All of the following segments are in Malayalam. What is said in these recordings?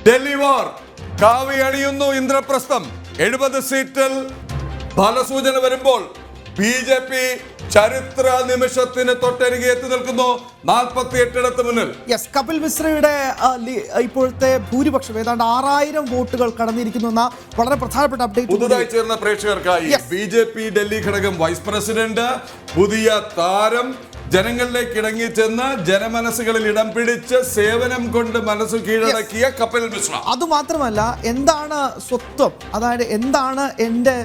ഡൽഹി വാർ കാവി അണിയുന്നു ഇന്ദ്രപ്രസ്ഥം. 70 സീറ്റിൽ ഫലസൂചന വരുമ്പോൾ BJP ചരിത്ര നിമിഷത്തിന് തൊട്ടരികെ എത്തി നിൽക്കുന്നു. 48 മുന്നിൽ. കപിൽ മിശ്രയുടെ ഇപ്പോഴത്തെ ഭൂരിപക്ഷം ഏതാണ്ട് 6000 വോട്ടുകൾ കടന്നിരിക്കുന്നു എന്ന വളരെ പ്രധാനപ്പെട്ട അപ്ഡേറ്റ് പുതുതായി ചേർന്ന പ്രേക്ഷകർക്കായി. BJP ഡൽഹി ഘടകം വൈസ് പ്രസിഡന്റ്, പുതിയ താരം, ജനങ്ങളിലേക്ക് ഇടങ്ങിച്ചെന്ന് ജനമനസ്സുകളിൽ ഇടം പിടിച്ച് സേവനം കൊണ്ട് മനസ്സ് കീഴടക്കിയ കപിൽ മിശ്ര. അതുമാത്രമല്ല, എന്താണ് സ്വത്വം, അതായത് എന്താണ് എൻ്റെ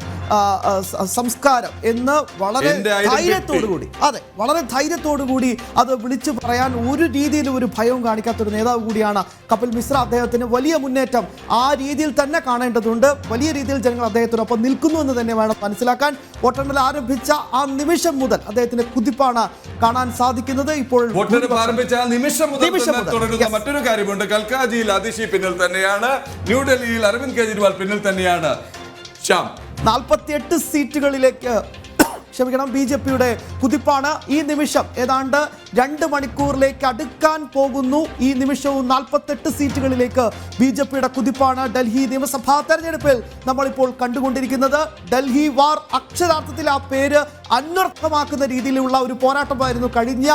സംസ്കാരം എന്ന് വളരെ ധൈര്യത്തോടുകൂടി, അതെ, വളരെ ധൈര്യത്തോടുകൂടി അത് വിളിച്ചു പറയാൻ ഒരു രീതിയിലും ഒരു ഭയവും കാണിക്കാത്തൊരു നേതാവ് കൂടിയാണ് കപിൽ മിശ്ര. അദ്ദേഹത്തിന് വലിയ മുന്നേറ്റം ആ രീതിയിൽ തന്നെ കാണേണ്ടതുണ്ട്. വലിയ രീതിയിൽ ജനങ്ങൾ അദ്ദേഹത്തിനൊപ്പം നിൽക്കുന്നു എന്ന് തന്നെ വേണം മനസ്സിലാക്കാൻ. വോട്ടെണ്ണൽ ആരംഭിച്ച ആ നിമിഷം മുതൽ അദ്ദേഹത്തിന്റെ കുതിപ്പാണ് കാണാൻ സാധിക്കുന്നത്. ഇപ്പോൾ ആരംഭിച്ച നിമിഷം മുതൽ തുടരുന്ന മറ്റൊരു കാര്യമുണ്ട്. കൽക്കാജിയിൽ അതിഷി പിന്നിൽ തന്നെയാണ്. ന്യൂഡൽഹിയിൽ അരവിന്ദ് കെജ്രിവാൾ പിന്നിൽ തന്നെയാണ്. 48 സീറ്റുകളിലേക്ക് BJPയുടെ കുതിപ്പാണ്. ഈ നിമിഷം ഏതാണ്ട് 2 മണിക്കൂറിലേക്ക് അടുക്കാൻ പോകുന്നു. ഈ നിമിഷവും 48 സീറ്റുകളിലേക്ക് BJPയുടെ കുതിപ്പാണ്. ഡൽഹി നിയമസഭാ തെരഞ്ഞെടുപ്പിൽ നമ്മളിപ്പോൾ കണ്ടുകൊണ്ടിരിക്കുന്നത് ഡൽഹി വാർ. അക്ഷരാർത്ഥത്തിൽ ആ പേര് അന്വർത്ഥമാക്കുന്ന രീതിയിലുള്ള ഒരു പോരാട്ടമായിരുന്നു കഴിഞ്ഞ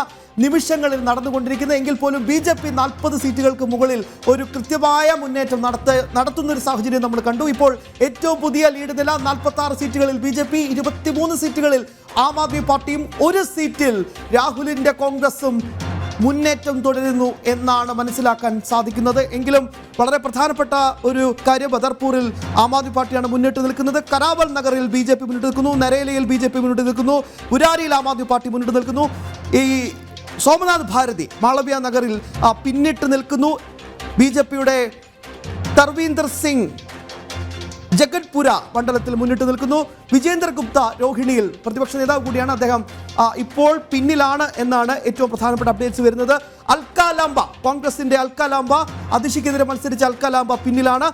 നിമിഷങ്ങളിൽ നടന്നുകൊണ്ടിരിക്കുന്നത്. എങ്കിൽ പോലും BJP 40 സീറ്റുകൾക്ക് മുകളിൽ ഒരു കൃത്യമായ മുന്നേറ്റം നടത്തുന്ന ഒരു സാഹചര്യം നമ്മൾ കണ്ടു. ഇപ്പോൾ ഏറ്റവും പുതിയ ലീഡ് നില 46 സീറ്റുകളിൽ BJP, 23 സീറ്റുകളിൽ ആം ആദ്മി പാർട്ടിയും, 1 സീറ്റിൽ രാഹുലിന്റെ കോൺഗ്രസും മുന്നേറ്റം തുടരുന്നു എന്നാണ് മനസ്സിലാക്കാൻ സാധിക്കുന്നത്. എങ്കിലും വളരെ പ്രധാനപ്പെട്ട ഒരു കാര്യം, ബദർപൂരിൽ ആം ആദ്മി പാർട്ടിയാണ് മുന്നിട്ട് നിൽക്കുന്നത്. കരാവൽ നഗറിൽ BJP മുന്നിട്ട് നിൽക്കുന്നു. നരേലയിൽ BJP മുന്നിട്ട് നിൽക്കുന്നു. പുരാരിയിൽ ആം ആദ്മി പാർട്ടി മുന്നിട്ട് നിൽക്കുന്നു. ഈ സോമനാഥ് ഭാരതി മാളവ്യ നഗറിൽ പിന്നിട്ട് നിൽക്കുന്നു. BJPയുടെ തർവീന്ദർ സിംഗ് ജഗത്പുര മണ്ഡലത്തിൽ മുന്നിട്ട് നിൽക്കുന്നു. വിജേന്ദർ ഗുപ്ത രോഹിണിയിൽ പ്രതിപക്ഷ നേതാവ് കൂടിയാണ്. അദ്ദേഹം ഇപ്പോൾ പിന്നിലാണ് എന്നാണ് ഏറ്റവും പ്രധാനപ്പെട്ട അപ്ഡേറ്റ്സ് വരുന്നത്. അൽക്കാലാംബ, കോൺഗ്രസിന്റെ അൽക്കാലാംബ, അതിഷിക്കെതിരെ മത്സരിച്ച അൽക്കാലാംബ പിന്നിലാണ്.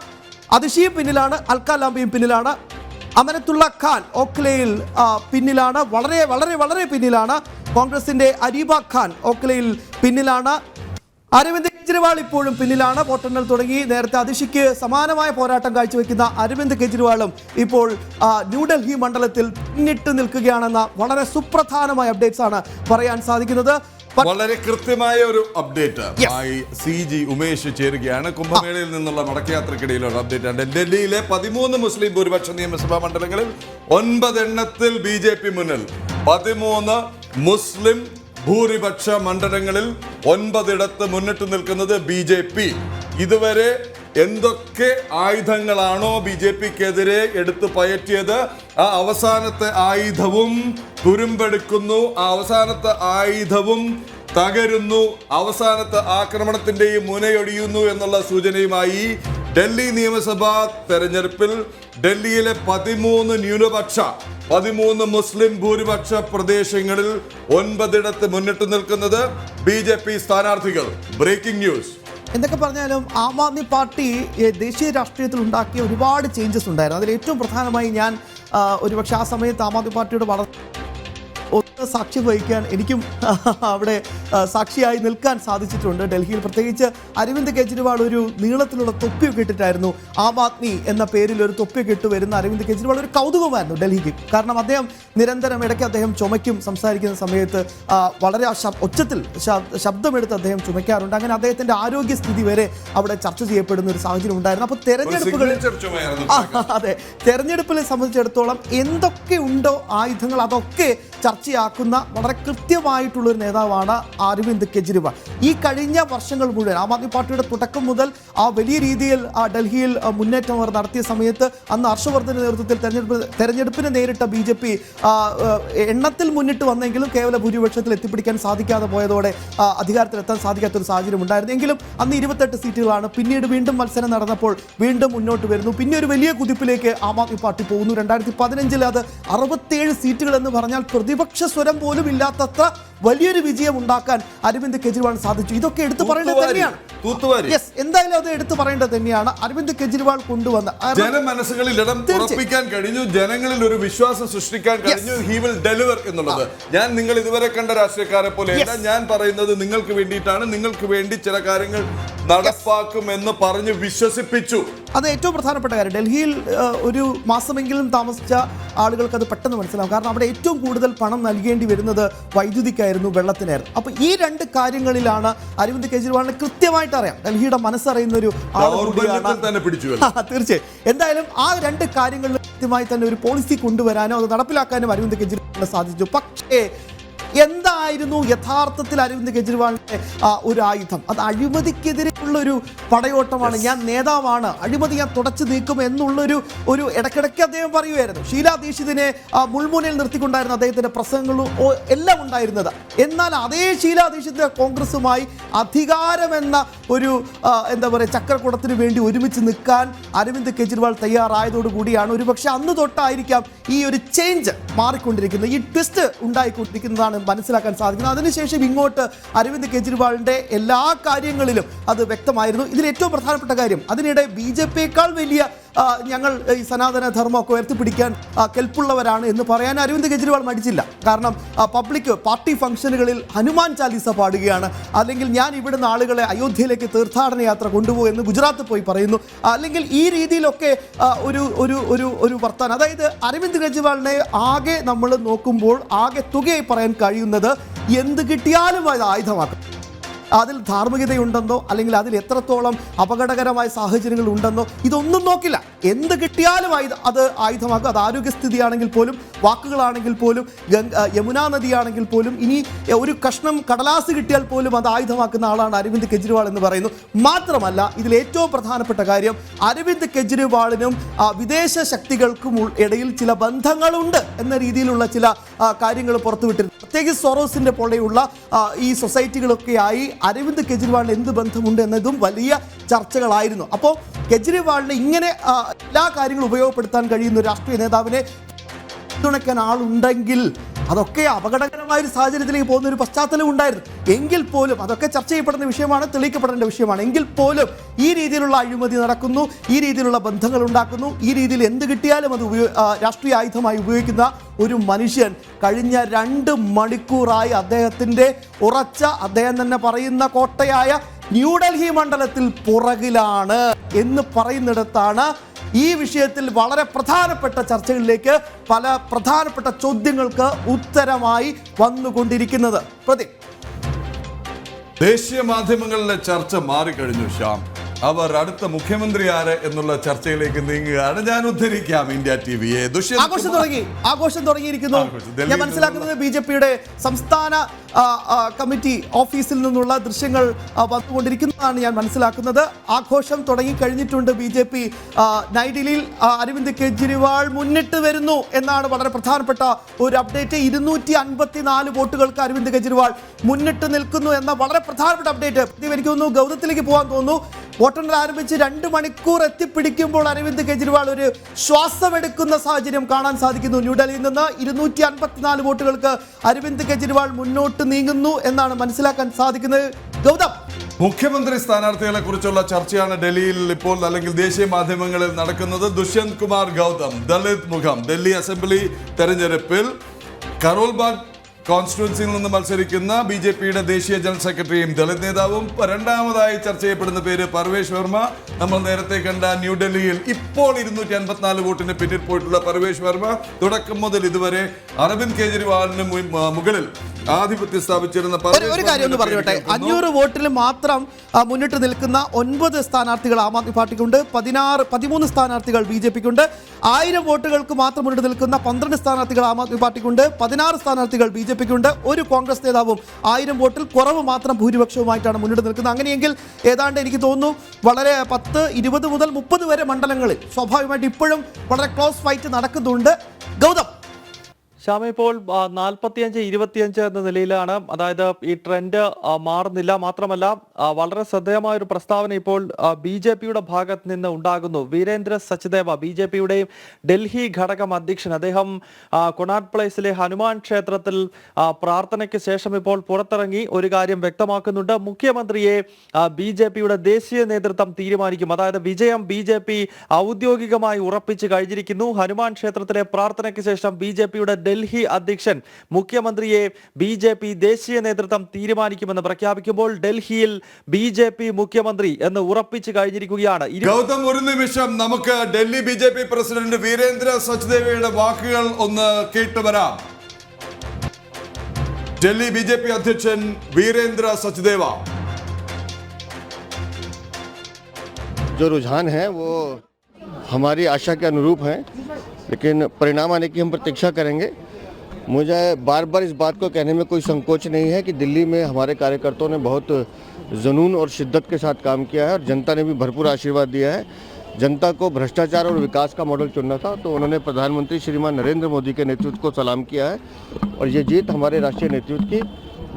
അതിഷിയും പിന്നിലാണ്, അൽക്കാലാംബയും പിന്നിലാണ്. അമനത്തുള്ള ഖാൻ ഓഖ്ലയിൽ പിന്നിലാണ്, വളരെ വളരെ വളരെ പിന്നിലാണ്. കോൺഗ്രസിന്റെ അരീബ ഖാൻ ഓഖ്ലയിൽ പിന്നിലാണ്. അരവിന്ദ് കെജ്രിവാൾ ഇപ്പോഴും പിന്നിലാണ്. വോട്ടെണ്ണൽ തുടങ്ങി. നേരത്തെ അതിഷിക്ക് സമാനമായ പോരാട്ടം കാഴ്ചവെക്കുന്ന അരവിന്ദ് കെജ്രിവാളും ഇപ്പോൾ ന്യൂഡൽഹി മണ്ഡലത്തിൽ പിന്നിട്ട് നിൽക്കുകയാണെന്ന വളരെ സുപ്രധാനമായ അപ്ഡേറ്റ്സ് ആണ് പറയാൻ സാധിക്കുന്നത്. വളരെ കൃത്യമായ ഒരു അപ്ഡേറ്റ് ആയി CG ഉമേഷ് ചേരുകയാണ്. കുംഭമേളയിൽ നിന്നുള്ള മടക്കയാത്രക്കിടയിലുള്ള അപ്ഡേറ്റ് ആണ്. ഡൽഹിയിലെ 13 മുസ്ലിം ഭൂരിപക്ഷ നിയമസഭാ മണ്ഡലങ്ങളിൽ 9 എണ്ണത്തിൽ BJP മുന്നിൽ. 13 മുസ്ലിം ഭൂരിപക്ഷ മണ്ഡലങ്ങളിൽ 9 ഇടത്ത് മുന്നിട്ട് നിൽക്കുന്നത് BJP. ഇതുവരെ എന്തൊക്കെ ആയുധങ്ങളാണോ BJPക്കെതിരെ എടുത്തു പയറ്റിയത്, ആ അവസാനത്തെ ആയുധവും തുരുമ്പെടുക്കുന്നു. ആ അവസാനത്തെ ആയുധവും തകരുന്നു. അവസാനത്തെ ആക്രമണത്തിന്റെയും മുനയൊടിയുന്നു എന്നുള്ള സൂചനയുമായി ഡൽഹി നിയമസഭാ തെരഞ്ഞെടുപ്പിൽ ഡൽഹിയിലെ 13 ന്യൂനപക്ഷ 13 മുസ്ലിം ഭൂരിപക്ഷ പ്രദേശങ്ങളിൽ 9 ഇടത്ത് മുന്നിട്ട് നിൽക്കുന്നത് BJP സ്ഥാനാർത്ഥികൾ. Breaking news. എന്തൊക്കെ പറഞ്ഞാലും ആം ആദ്മി പാർട്ടി ദേശീയ രാഷ്ട്രീയത്തിൽ ഉണ്ടാക്കിയ ഒരുപാട് ചേഞ്ചസ് ഉണ്ടായിരുന്നു. അതിൽ ഏറ്റവും പ്രധാനമായി ഞാൻ ഒരുപക്ഷെ ആ സമയത്ത് ആം ആദ്മി പാർട്ടിയുടെ സാക്ഷ്യം വഹിക്കാൻ എനിക്കും അവിടെ സാക്ഷിയായി നിൽക്കാൻ സാധിച്ചിട്ടുണ്ട്. ഡൽഹിയിൽ പ്രത്യേകിച്ച് അരവിന്ദ് കെജ്രിവാൾ ഒരു നീളത്തിലുള്ള തൊപ്പിയൊക്കെ ഇട്ടിട്ടായിരുന്നു ആം ആദ്മി എന്ന പേരിൽ ഒരു തൊപ്പിയൊക്കെ ഇട്ട് വരുന്ന അരവിന്ദ് കെജ്രിവാൾ ഒരു കൗതുകമായിരുന്നു ഡൽഹിക്ക്. കാരണം അദ്ദേഹം നിരന്തരം ഇടയ്ക്ക് അദ്ദേഹം ചുമയ്ക്കും. സംസാരിക്കുന്ന സമയത്ത് വളരെ ഒച്ചത്തിൽ ശബ്ദമെടുത്ത് അദ്ദേഹം ചുമയ്ക്കാറുണ്ട്. അങ്ങനെ അദ്ദേഹത്തിന്റെ ആരോഗ്യസ്ഥിതി വരെ അവിടെ ചർച്ച ചെയ്യപ്പെടുന്ന ഒരു സാഹചര്യം ഉണ്ടായിരുന്നു. അപ്പോൾ തെരഞ്ഞെടുപ്പിനെ സംബന്ധിച്ചിടത്തോളം എന്തൊക്കെ ഉണ്ടോ ആയുധങ്ങൾ അതൊക്കെ ചർച്ചയാക്കുന്ന വളരെ കൃത്യമായിട്ടുള്ളൊരു നേതാവാണ് അരവിന്ദ് കെജ്രിവാൾ. ഈ കഴിഞ്ഞ വർഷങ്ങൾ മുഴുവൻ ആം ആദ്മി പാർട്ടിയുടെ തുടക്കം മുതൽ ആ വലിയ രീതിയിൽ ഡൽഹിയിൽ മുന്നേറ്റം അവർ നടത്തിയ സമയത്ത് അന്ന് ഹർഷവർദ്ധന്റെ നേതൃത്വത്തിൽ തെരഞ്ഞെടുപ്പിനെ നേരിട്ട BJP എണ്ണത്തിൽ മുന്നിട്ട് വന്നെങ്കിലും കേവല ഭൂരിപക്ഷത്തിൽ എത്തിപ്പിടിക്കാൻ സാധിക്കാതെ പോയതോടെ അധികാരത്തിലെത്താൻ സാധിക്കാത്തൊരു സാഹചര്യം ഉണ്ടായിരുന്നു. എങ്കിലും അന്ന് 28 സീറ്റുകളാണ്. പിന്നീട് വീണ്ടും മത്സരം നടന്നപ്പോൾ വീണ്ടും മുന്നോട്ട് വരുന്നു. പിന്നെ ഒരു വലിയ കുതിപ്പിലേക്ക് ആം ആദ്മി പാർട്ടി പോകുന്നു. 2015 അത് 67 സീറ്റുകൾ എന്ന് പറഞ്ഞാൽ പ്രതിപക്ഷ സ്വരം പോലും ഇല്ലാത്തത്ര വലിയൊരു വിജയം ഉണ്ടാക്കാൻ അരവിന്ദ് കെജ്രിവാൾ സാധിച്ചു. ഇതൊക്കെ എടുത്തു പറയേണ്ടത് തന്നെയാണ്. യെസ്, എന്തായാലും അത് എടുത്തു പറയേണ്ടത് തന്നെയാണ്. അരവിന്ദ് കെജ്രിവാൾ കൊണ്ടുവന്ന ജനമനസ്സുകളിൽ ഇടം ഉറപ്പിക്കാൻ കഴിഞ്ഞു, ജനങ്ങളിൽ ഒരു വിശ്വാസം സൃഷ്ടിക്കാൻ കഴിഞ്ഞു. ഹി വിൽ ഡെലിവർ എന്നുള്ളത്. ഞാൻ നിങ്ങൾ ഇതുവരെ കണ്ട രാഷ്ട്രീയക്കാരെ പോലെയല്ല. ഞാൻ പറയുന്നത് നിങ്ങൾക്ക് വേണ്ടിയിട്ടാണ്, നിങ്ങൾക്ക് വേണ്ടി ചില കാര്യങ്ങൾ നടപ്പാക്കുമെന്ന് പറഞ്ഞ് വിശ്വസിപ്പിച്ചു. അത് ഏറ്റവും പ്രധാനപ്പെട്ട കാര്യം. ഡൽഹിയിൽ ഒരു മാസമെങ്കിലും താമസിച്ച ആളുകൾക്ക് അത് പെട്ടെന്ന് മനസ്സിലാവും. കാരണം അവിടെ ഏറ്റവും കൂടുതൽ പണം നൽകേണ്ടി വരുന്നത് വൈദ്യുതിക്കായിരുന്നു, വെള്ളത്തിനായിരുന്നു. അപ്പോൾ ഈ രണ്ട് കാര്യങ്ങളിലാണ് അരവിന്ദ് കെജ്രിവാളിന് കൃത്യമായിട്ട് അറിയാം. ഡൽഹിയുടെ മനസ്സറിയുന്ന ഒരു തീർച്ചയായും. എന്തായാലും ആ രണ്ട് കാര്യങ്ങളിൽ കൃത്യമായി തന്നെ ഒരു പോളിസി കൊണ്ടുവരാനോ അത് നടപ്പിലാക്കാനും അരവിന്ദ് കെജ്രിവാളിന് സാധിച്ചു. പക്ഷേ എന്തായിരുന്നു യഥാർത്ഥത്തിൽ അരവിന്ദ് കെജ്രിവാളിന്റെ ഒരു ആയുധം? അത് അഴിമതിക്കെതിരെയുള്ള ഒരു പടയോട്ടമാണ്. ഞാൻ നേതാവാണ്, അഴിമതി ഞാൻ തുടച്ചു നീക്കും എന്നുള്ളൊരു ഇടയ്ക്കിടയ്ക്ക് അദ്ദേഹം പറയുമായിരുന്നു. ഷീലാ ദീക്ഷിതിനെ മുൾമുനയിൽ നിർത്തിക്കൊണ്ടായിരുന്നു അദ്ദേഹത്തിന്റെ പ്രസംഗങ്ങളും എല്ലാം ഉണ്ടായിരുന്നത്. എന്നാൽ അതേ ഷീലാ ദീക്ഷിത് കോൺഗ്രസുമായി അധികാരമെന്ന ഒരു എന്താ പറയുക ചക്രക്കുടത്തിന് വേണ്ടി ഒരുമിച്ച് നിൽക്കാൻ അരവിന്ദ് കെജ്രിവാൾ തയ്യാറായതോടുകൂടിയാണ് ഒരുപക്ഷെ അന്ന് തൊട്ടായിരിക്കാം ഈ ഒരു ചേഞ്ച് മാറിക്കൊണ്ടിരിക്കുന്നത്, ഈ ട്വിസ്റ്റ് ഉണ്ടായിക്കൊണ്ടിരിക്കുന്നതാണ് മനസ്സിലാക്കാൻ സാധിക്കുന്നത്. അതിനുശേഷം ഇങ്ങോട്ട് അരവിന്ദ് കെജ്രിവാളിന്റെ എല്ലാ കാര്യങ്ങളിലും അത് വ്യക്തമായിരുന്നു. ഇതിൽ ഏറ്റവും പ്രധാനപ്പെട്ട കാര്യം, അതിനിടെ BJP-യേക്കാൾ വലിയ ഞങ്ങൾ ഈ സനാതന ധർമ്മമൊക്കെ ഉയർത്തിപ്പിടിക്കാൻ കെൽപ്പുള്ളവരാണ് എന്ന് പറയാൻ അരവിന്ദ് കെജ്രിവാൾ മടിച്ചില്ല. കാരണം പബ്ലിക് പാർട്ടി ഫംഗ്ഷനുകളിൽ ഹനുമാൻ ചാലീസ പാടുകയാണ്, അല്ലെങ്കിൽ ഞാൻ ഇവിടുന്ന് ആളുകളെ അയോധ്യയിലേക്ക് തീർത്ഥാടന യാത്ര കൊണ്ടുപോകും എന്ന് ഗുജറാത്ത് പോയി പറയുന്നു, അല്ലെങ്കിൽ ഈ രീതിയിലൊക്കെ ഒരു വർത്താനം. അതായത് അരവിന്ദ് കെജ്രിവാളിനെ ആകെ നമ്മൾ നോക്കുമ്പോൾ ആകെ തുകയായി പറയാൻ കഴിയുന്നത് എന്ത് കിട്ടിയാലും അത് ആയുധമാക്കും. അതിൽ ധാർമ്മികതയുണ്ടെന്നോ അല്ലെങ്കിൽ അതിൽ എത്രത്തോളം അപകടകരമായ സാഹചര്യങ്ങൾ ഉണ്ടെന്നോ ഇതൊന്നും നോക്കില്ല. എന്ത് കിട്ടിയാലും അത് ആയുധമാക്കും. അത് ആരോഗ്യസ്ഥിതിയാണെങ്കിൽ പോലും, വാക്കുകളാണെങ്കിൽ പോലും, യമുനാ നദിയാണെങ്കിൽ പോലും, ഇനി ഒരു കഷ്ണം കടലാസ് കിട്ടിയാൽ പോലും അത് ആയുധമാക്കുന്ന ആളാണ് അരവിന്ദ് കെജ്രിവാൾ എന്ന് പറയുന്നു. മാത്രമല്ല ഇതിൽ ഏറ്റവും പ്രധാനപ്പെട്ട കാര്യം, അരവിന്ദ് കെജ്രിവാളിനും വിദേശ ശക്തികൾക്കും ഇടയിൽ ചില ബന്ധങ്ങളുണ്ട് എന്ന രീതിയിലുള്ള ചില കാര്യങ്ങൾ പുറത്തുവിട്ടിരുന്നു. പ്രത്യേകിച്ച് സോറോസിന്റെ പോലെയുള്ള ഈ സൊസൈറ്റികളൊക്കെയായി അരവിന്ദ് കെജ്രിവാളിന് എന്ത് ബന്ധമുണ്ട് എന്നതും വലിയ ചർച്ചകളായിരുന്നു. അപ്പോൾ കെജ്രിവാളിന് ഇങ്ങനെ എല്ലാ കാര്യങ്ങളും ഉപയോഗപ്പെടുത്താൻ കഴിയുന്ന ഒരു രാഷ്ട്രീയ നേതാവിനെ പിന്തുണയ്ക്കാൻ ആളുണ്ടെങ്കിൽ അതൊക്കെ അപകടകരമായ ഒരു സാഹചര്യത്തിലേക്ക് പോകുന്ന ഒരു പശ്ചാത്തലം ഉണ്ടായിരുന്നു. എങ്കിൽ പോലും അതൊക്കെ ചർച്ച ചെയ്യപ്പെടുന്ന വിഷയമാണ്, തെളിയിക്കപ്പെടേണ്ട വിഷയമാണ്. എങ്കിൽ പോലും ഈ രീതിയിലുള്ള അഴിമതി നടക്കുന്നു, ഈ രീതിയിലുള്ള ബന്ധങ്ങൾ ഉണ്ടാക്കുന്നു, ഈ രീതിയിൽ എന്ത് കിട്ടിയാലും അത് രാഷ്ട്രീയ ആയുധമായി ഉപയോഗിക്കുന്ന ഒരു മനുഷ്യൻ കഴിഞ്ഞ 2 മണിക്കൂറായി അദ്ദേഹത്തിൻ്റെ ഉറച്ച, അദ്ദേഹം തന്നെ പറയുന്ന കോട്ടയായ ന്യൂഡൽഹി മണ്ഡലത്തിൽ പുറകിലാണ് എന്ന് പറയുന്നിടത്താണ് ഈ വിഷയത്തിൽ വളരെ പ്രധാനപ്പെട്ട ചർച്ചകളിലേക്ക്, പല പ്രധാനപ്പെട്ട ചോദ്യങ്ങൾക്ക് ഉത്തരമായി വന്നുകൊണ്ടിരിക്കുന്നത്. പ്രദീപ്, ദേശീയ മാധ്യമങ്ങളിലെ ചർച്ച മാറിക്കഴിഞ്ഞു ശ്യാം. അവർ അടുത്ത മുഖ്യമന്ത്രി ആര് എന്നുള്ള ചർച്ചയിലേക്ക് നീങ്ങുകയാണ്. ഞാൻ ഉദ്ധരിക്കാം ഇന്ത്യ ടിവിയെ. ആഘോഷം തുടങ്ങിയിരിക്കുന്നു. ഞാൻ മനസ്സിലാക്കുന്നത് BJP-യുടെ സംസ്ഥാന കമ്മിറ്റി ഓഫീസിൽ നിന്നുള്ള ദൃശ്യങ്ങൾ വന്നുകൊണ്ടിരിക്കുന്നതാണ് ഞാൻ മനസ്സിലാക്കുന്നത്. ആഘോഷം തുടങ്ങിക്കഴിഞ്ഞിട്ടുണ്ട്. BJP നൈഡിലിൽ അരവിന്ദ് കെജ്രിവാൾ മുന്നിട്ട് വരുന്നു എന്നാണ് വളരെ പ്രധാനപ്പെട്ട ഒരു അപ്ഡേറ്റ്. 254 വോട്ടുകൾക്ക് അരവിന്ദ് കെജ്രിവാൾ മുന്നിട്ട് നിൽക്കുന്നു എന്ന വളരെ പ്രധാനപ്പെട്ട അപ്ഡേറ്റ്. എനിക്ക് തോന്നുന്നു ഗൗതത്തിലേക്ക് പോകാൻ തോന്നുന്നു. വോട്ടെണ്ണൽ ആരംഭിച്ച് 2 മണിക്കൂർ എത്തിപ്പിടിക്കുമ്പോൾ അരവിന്ദ് കെജ്രിവാൾ ഒരു ശ്വാസമെടുക്കുന്ന സാഹചര്യം കാണാൻ സാധിക്കുന്നു. ന്യൂഡൽഹിയിൽ നിന്ന് 254 വോട്ടുകൾക്ക് അരവിന്ദ് കെജ്രിവാൾ മുന്നോട്ട് നീങ്ങുന്നു എന്നാണ് മനസ്സിലാക്കാൻ സാധിക്കുന്നത്. ഗൗതം, മുഖ്യമന്ത്രി സ്ഥാനാർത്ഥികളെ കുറിച്ചുള്ള ചർച്ചയാണ് ഡൽഹിയിൽ ഇപ്പോൾ, അല്ലെങ്കിൽ ദേശീയ മാധ്യമങ്ങളിൽ നടക്കുന്നത്. ദുഷ്യന്ത് കുമാർ ഗൗതം, ദളിത് മുഖം, ഡൽഹി അസംബ്ലി തെരഞ്ഞെടുപ്പിൽ കരോൾബാഗ് കോൺസ്റ്റിറ്റ്യുവൻസിയിൽ നിന്ന് മത്സരിക്കുന്ന BJP-യുടെ ദേശീയ ജനറൽ സെക്രട്ടറിയും ദളിത് നേതാവും. രണ്ടാമതായി ചർച്ച ചെയ്യപ്പെടുന്ന പേര് പർവേഷ് വർമ്മ. നമ്മൾ നേരത്തെ കണ്ട ന്യൂഡൽഹിയിൽ ഇപ്പോൾ 254 വോട്ടിന് പിന്നിൽ പോയിട്ടുള്ള പർവേഷ് വർമ്മ തുടക്കം മുതൽ ഇതുവരെ അരവിന്ദ് കെജ്രിവാളിന് മുകളിൽ ആധിപത്യം സ്ഥാപിച്ചിരുന്ന ഒരു കാര്യം ഒന്ന് പറഞ്ഞോട്ടെ. 500 വോട്ടിൽ മാത്രം മുന്നിട്ട് നിൽക്കുന്ന 9 സ്ഥാനാർത്ഥികൾ ആം ആദ്മി പാർട്ടിക്കുണ്ട്, 13 സ്ഥാനാർത്ഥികൾ BJP-ക്കുണ്ട്. 1000 വോട്ടുകൾക്ക് മാത്രം മുന്നിട്ട് നിൽക്കുന്ന 12 സ്ഥാനാർത്ഥികൾ ആം ആദ്മി പാർട്ടിക്കുണ്ട്, 16 സ്ഥാനാർത്ഥികൾ BJP-ക്കുണ്ട്. ഒരു കോൺഗ്രസ് നേതാവും 1000 വോട്ടിൽ കുറവ് മാത്രം ഭൂരിപക്ഷവുമായിട്ടാണ് മുന്നിട്ട് നിൽക്കുന്നത്. അങ്ങനെയെങ്കിൽ ഏതാണ്ട് എനിക്ക് തോന്നുന്നു വളരെ 10, 20 മുതൽ 30 വരെ മണ്ഡലങ്ങളിൽ സ്വാഭാവികമായിട്ട് ഇപ്പോഴും വളരെ ക്ലോസ് ഫൈറ്റ് നടക്കുന്നുണ്ട്. ഗൗതം, ശ്യാമ, ഇപ്പോൾ 45-25 എന്ന നിലയിലാണ്. അതായത് ഈ ട്രെൻഡ് മാറുന്നില്ല. മാത്രമല്ല വളരെ ശ്രദ്ധേയമായ ഒരു പ്രസ്താവന ഇപ്പോൾ BJP-യുടെ ഭാഗത്ത് നിന്ന് ഉണ്ടാകുന്നു. വീരേന്ദ്ര സച്ദേവ, BJP-യുടെ ഡൽഹി ഘടകം അധ്യക്ഷൻ, അദ്ദേഹം കൊണാട്ട് പ്ലേസിലെ ഹനുമാൻ ക്ഷേത്രത്തിൽ പ്രാർത്ഥനയ്ക്ക് ശേഷം ഇപ്പോൾ പുറത്തിറങ്ങി ഒരു കാര്യം വ്യക്തമാക്കുന്നുണ്ട്. മുഖ്യമന്ത്രിയെ BJP-യുടെ ദേശീയ നേതൃത്വം തീരുമാനിക്കും. അതായത് വിജയം BJP ഔദ്യോഗികമായി ഉറപ്പിച്ചു കഴിഞ്ഞിരിക്കുന്നു. ഹനുമാൻ ക്ഷേത്രത്തിലെ പ്രാർത്ഥനയ്ക്ക് ശേഷം BJP-യുടെ ഡൽഹി അധ്യക്ഷൻ മുഖ്യമന്ത്രിയെ BJP ദേശീയ നേതൃത്വം തീരുമാനിക്കുമെന്ന് പ്രഖ്യാപിക്കുമ്പോൾ ഡൽഹിയിൽ BJP മുഖ്യമന്ത്രി എന്ന് ഉറപ്പിച്ചു കഴിഞ്ഞിരിക്കുകയാണ്. ഗൗതം, ഒരു നിമിഷം നമുക്ക് ഡൽഹി BJP പ്രസിഡന്റ് വീരേന്ദ്ര സച്ദേവയുടെ വാക്കുകൾ ഒന്ന് കേട്ടുവരാം. ഡൽഹി BJP അധ്യക്ഷൻ വീരേന്ദ്ര സച്ദേവ. जो रुझान है वो हमारी आशा के अनुरूप हैं, लेकिन परिणाम आने की हम प्रतीक्षा करेंगे। मुझे बार बार इस बात को कहने में कोई संकोच नहीं है कि दिल्ली में हमारे कार्यकर्ताओं ने बहुत जुनून और शिद्दत के साथ काम किया है और जनता ने भी भरपूर आशीर्वाद दिया है। जनता को भ्रष्टाचार और विकास का मॉडल चुनना था, तो उन्होंने प्रधानमंत्री श्रीमान नरेंद्र मोदी के नेतृत्व को सलाम किया है और ये जीत हमारे राष्ट्रीय नेतृत्व की,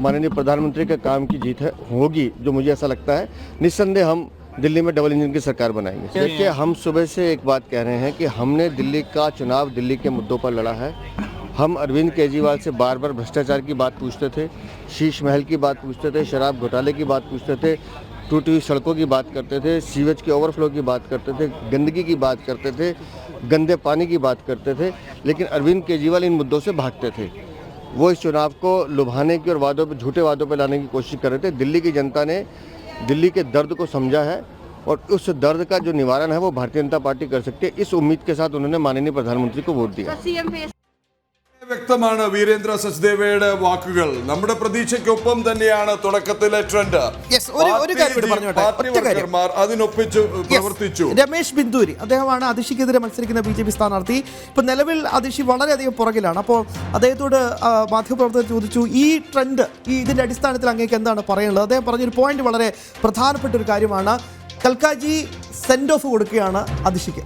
माननीय प्रधानमंत्री के काम की जीत है होगी, जो मुझे ऐसा लगता है। निस्संदेह हम दिल्ली में डबल इंजन की सरकार बनाएंगे। देखिए, हम सुबह से एक बात कह रहे हैं कि हमने दिल्ली का चुनाव दिल्ली के मुद्दों पर लड़ा है। हम अरविंद केजरीवाल से बार बार भ्रष्टाचार की बात पूछते थे, शीश महल की बात पूछते थे, शराब घोटाले की बात पूछते थे, टूटी हुई सड़कों की बात करते थे, सीवेज के ओवरफ्लो की बात करते थे, गंदगी की बात करते थे, गंदे पानी की बात करते थे, लेकिन अरविंद केजरीवाल इन मुद्दों से भागते थे। वो इस चुनाव को लुभाने की और वादों पर, झूठे वादों पर लाने की कोशिश कर रहे थे। दिल्ली की जनता ने दिल्ली के दर्द को समझा है और उस दर्द का जो निवारण है वो भारतीय जनता पार्टी कर सकती है। इस उम्मीद के साथ उन्होंने माननीय प्रधानमंत्री को वोट दिया। വ്യക്തമാണ് വീരേന്ദ്ര സച്ദേവയുടെ വാക്കുകൾ. നമ്മുടെ പ്രതീക്ഷയ്ക്കൊപ്പം തന്നെയാണ് തുടക്കത്തിലെ ട്രെൻഡ്. ഒരു കാര്യം കൂടി പറഞ്ഞോട്ടെ, ഒറ്റ കാര്യം. അതിനൊപ്പിച്ച് പ്രവർത്തിച്ചു. രമേശ് ബിന്ദൂരി, അദ്ദേഹമാണ് അതിഷിക്കെതിരെ മത്സരിക്കുന്ന BJP സ്ഥാനാർത്ഥി. ഇപ്പൊ നിലവിൽ അതിഷി വളരെയധികം പുറകിലാണ്. അപ്പോൾ അദ്ദേഹത്തോട് മാധ്യമപ്രവർത്തകർ ചോദിച്ചു, ഈ ട്രെൻഡ്, ഇതിന്റെ അടിസ്ഥാനത്തിൽ അങ്ങേക്ക് എന്താണ് പറയാനുള്ളത്? അദ്ദേഹം പറഞ്ഞൊരു പോയിന്റ് വളരെ പ്രധാനപ്പെട്ട ഒരു കാര്യമാണ്. കൽക്കാജി സെൻഡ് ഓഫ് കൊടുക്കുകയാണ് അതിഷിക്ക്.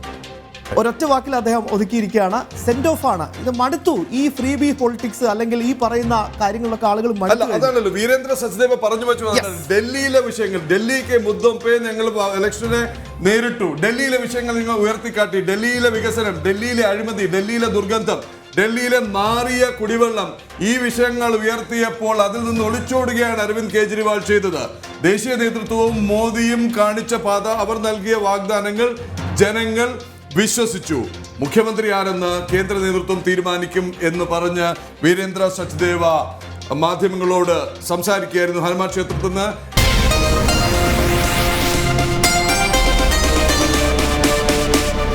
ഒരൊറ്റ വാക്കിൽ അദ്ദേഹം ഒതുക്കിയിരിക്കുകയാണ്. സെൻഡ് ഓഫ് ആണ്. ഇത് മടുത്തു. ഈ ഫ്രീ ബി പൊളിറ്റിക്സ് അല്ലെങ്കിൽ ഈ പറയുന്ന കാര്യങ്ങളിലൊക്കെ ആളുകൾ അതല്ലല്ലോ വീരേന്ദ്ര സച്ദേവ പറഞ്ഞു വെച്ചു. ഡൽഹിയിലെ വിഷയങ്ങൾ, ഡൽഹിക്ക് മുദ്ദം പേ ഞങ്ങൾ ഇലക്ഷനെ നേരിട്ടു, ഡൽഹിയിലെ വിഷയങ്ങൾ നിങ്ങൾ ഉയർത്തിക്കാട്ടി, ഡൽഹിയിലെ വികസനം, ഡൽഹിയിലെ അഴിമതി, ഡൽഹിയിലെ ദുർഗന്ധം, ഡൽഹിയിലെ നാറിയ കുടിവെള്ളം, ഈ വിഷയങ്ങൾ ഉയർത്തിയപ്പോൾ അതിൽ നിന്ന് ഒളിച്ചോടുകയാണ് അരവിന്ദ് കെജ്രിവാൾ ചെയ്തത്. ദേശീയ നേതൃത്വവും മോദിയും കാണിച്ച പാത, അവർ നൽകിയ വാഗ്ദാനങ്ങൾ ജനങ്ങൾ വിശ്വസിച്ചു. മുഖ്യമന്ത്രി ആരെന്ന് കേന്ദ്ര നേതൃത്വം തീരുമാനിക്കും എന്ന് പറഞ്ഞ് വീരേന്ദ്ര സച്ദേവ മാധ്യമങ്ങളോട് സംസാരിക്കുകയായിരുന്നു ഹനുമാൻ ക്ഷേത്രത്തിൽ നിന്ന്.